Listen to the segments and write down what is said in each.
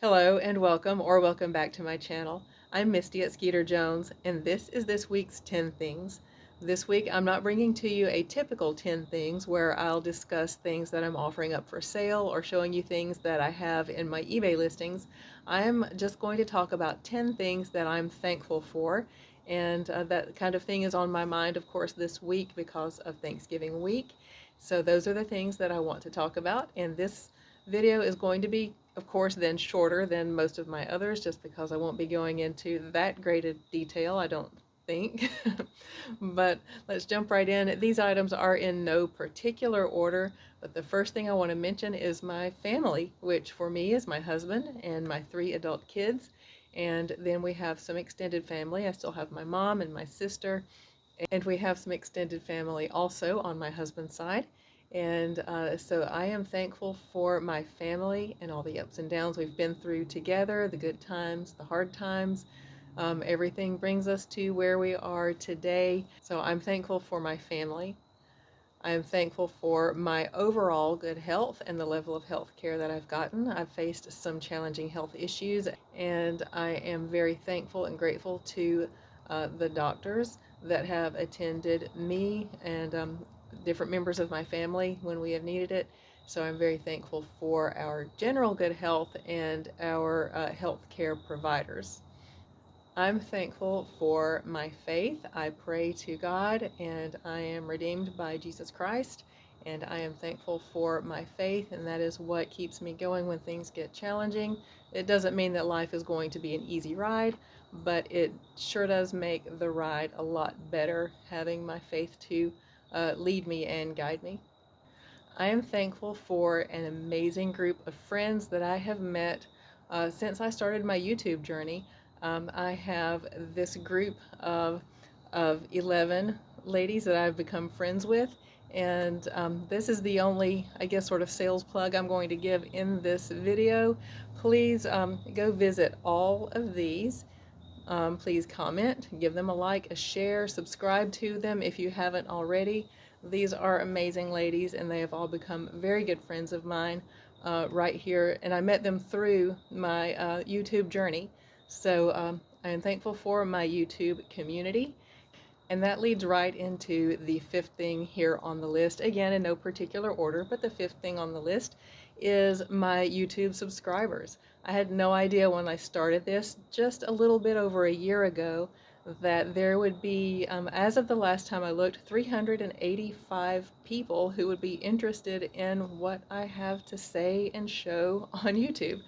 Hello and welcome or welcome back to my channel. I'm Misty at Skeeter Jones and this is this week's 10 things. This week I'm not bringing to you a typical 10 things where I'll discuss things that I'm offering up for sale or showing you things that I have in my eBay listings. I'm just going to talk about 10 things that I'm thankful for, and that kind of thing is on my mind, of course, this week because of Thanksgiving week. So those are the things that I want to talk about, and this video is going to be, of course, then shorter than most of my others, just because I won't be going into that great a detail, I don't think. But let's jump right in. These items are in no particular order, but the first thing I want to mention is my family, which for me is my husband and my 3 adult kids. And then we have some extended family. I still have my mom and my sister, and we have some extended family also on my husband's side. And so I am thankful for my family and all the ups and downs we've been through together, the good times, the hard times. Everything brings us to where we are today. So I'm thankful for my family. I am thankful for my overall good health and the level of health care that I've gotten. I've faced some challenging health issues, and I am very thankful and grateful to the doctors that have attended me and different members of my family when we have needed it. So I'm very thankful for our general good health and our health care providers. I'm thankful for my faith. I pray to God and I am redeemed by Jesus Christ. And I am thankful for my faith, and that is what keeps me going when things get challenging. It doesn't mean that life is going to be an easy ride, but it sure does make the ride a lot better having my faith to lead me and guide me. I am thankful for an amazing group of friends that I have met since I started my YouTube journey. I have this group of 11 ladies that I've become friends with, and this is the only, I guess, sort of sales plug I'm going to give in this video. Please go visit all of these. Please comment, give them a like, a share, subscribe to them if you haven't already. These are amazing ladies, and they have all become very good friends of mine right here, and I met them through my YouTube journey. So I am thankful for my YouTube community. And that leads right into the fifth thing here on the list. Again, in no particular order, but the fifth thing on the list is my YouTube subscribers. I had no idea when I started this just a little bit over a year ago that there would be, as of the last time I looked, 385 people who would be interested in what I have to say and show on YouTube.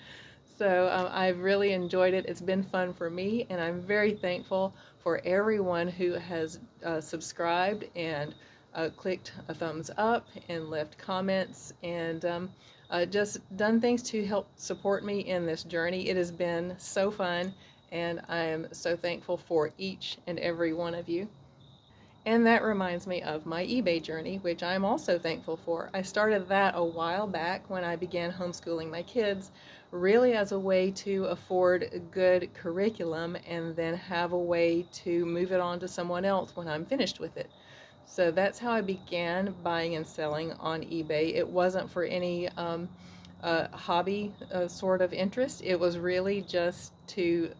So I've really enjoyed it. It's been fun for me, and I'm very thankful for everyone who has subscribed and clicked a thumbs up and left comments and just done things to help support me in this journey. It has been so fun, and I am so thankful for each and every one of you. And that reminds me of my eBay journey, which I'm also thankful for. I started that a while back when I began homeschooling my kids, really as a way to afford good curriculum and then have a way to move it on to someone else when I'm finished with it. So that's how I began buying and selling on eBay. It wasn't for any hobby sort of interest. It was really just to,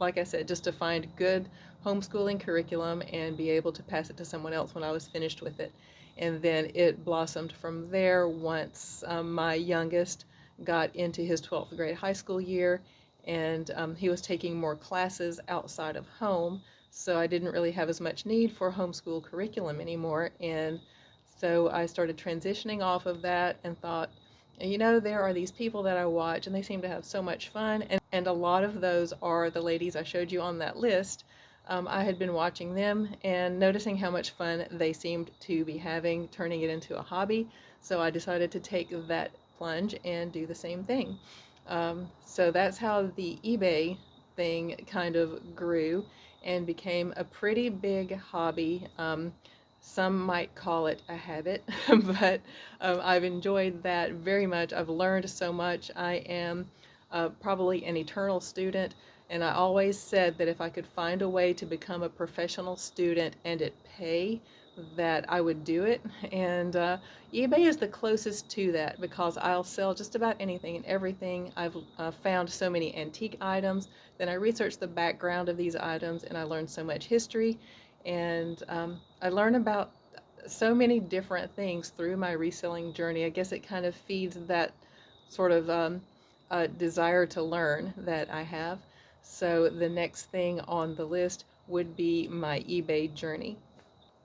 like I said, just to find good homeschooling curriculum and be able to pass it to someone else when I was finished with it. And then it blossomed from there once my youngest got into his 12th grade high school year, and he was taking more classes outside of home, so I didn't really have as much need for homeschool curriculum anymore. And so I started transitioning off of that and thought, you know, there are these people that I watch and they seem to have so much fun, and a lot of those are the ladies I showed you on that list. I had been watching them and noticing how much fun they seemed to be having, turning it into a hobby. So I decided to take that plunge and do the same thing. So that's how the eBay thing kind of grew and became a pretty big hobby. Some might call it a habit, but I've enjoyed that very much. I've learned so much. I am probably an eternal student, and I always said that if I could find a way to become a professional student and it pay, that I would do it. And eBay is the closest to that because I'll sell just about anything and everything. I've found so many antique items. Then I researched the background of these items and I learned so much history. And I learned about so many different things through my reselling journey. I guess it kind of feeds that sort of desire to learn that I have. So the next thing on the list would be my eBay journey.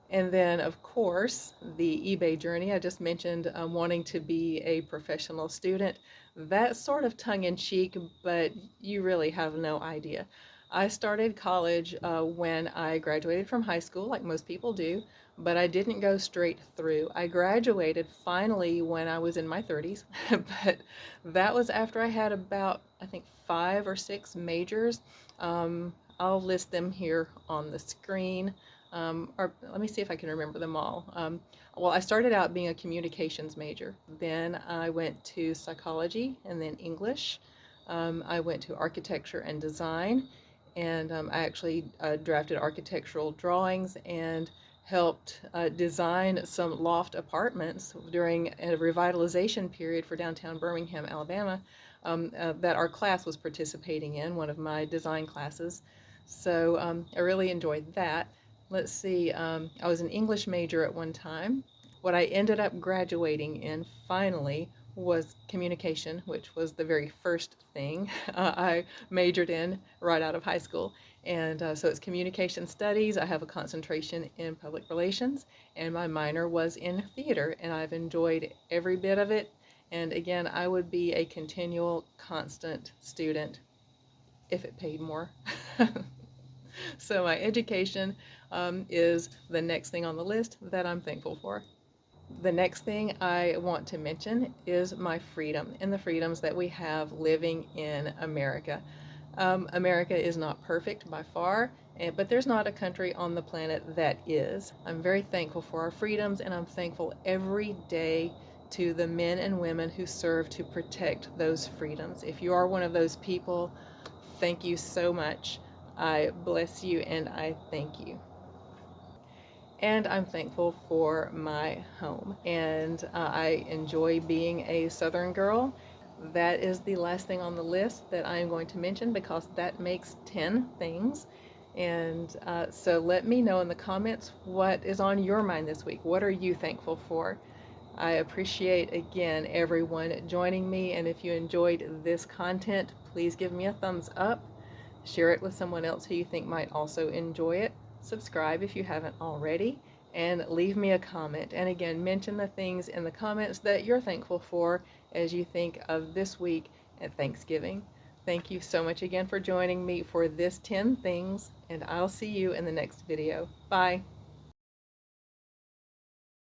And then, of course, the eBay journey. I just mentioned wanting to be a professional student. That's sort of tongue-in-cheek, but you really have no idea. I started college when I graduated from high school, like most people do, but I didn't go straight through. I graduated finally when I was in my 30s, but that was after I had about, I think, 5 or 6 majors. I'll list them here on the screen. Or let me see if I can remember them all. Well, I started out being a communications major. Then I went to psychology and then English. I went to architecture and design, and I actually drafted architectural drawings and helped design some loft apartments during a revitalization period for downtown Birmingham, Alabama, that our class was participating in, one of my design classes. So I really enjoyed that. Let's see, I was an English major at one time. What I ended up graduating in finally was communication, which was the very first thing I majored in right out of high school. And so it's communication studies. I have a concentration in public relations, and my minor was in theater, and I've enjoyed every bit of it. And again, I would be a continual, constant student if it paid more. So my education is the next thing on the list that I'm thankful for. The next thing I want to mention is my freedom and the freedoms that we have living in America. America is not perfect by far, but there's not a country on the planet that is. I'm very thankful for our freedoms, and I'm thankful every day to the men and women who serve to protect those freedoms. If you are one of those people, thank you so much. I bless you and I thank you. And I'm thankful for my home. And I enjoy being a Southern girl. That is the last thing on the list that I am going to mention because that makes 10 things. And so let me know in the comments what is on your mind this week. What are you thankful for? I appreciate, again, everyone joining me. And if you enjoyed this content, please give me a thumbs up. Share it with someone else who you think might also enjoy it. Subscribe if you haven't already, and leave me a comment. And again, mention the things in the comments that you're thankful for as you think of this week at Thanksgiving. Thank you so much again for joining me for this 10 things, and I'll see you in the next video. Bye.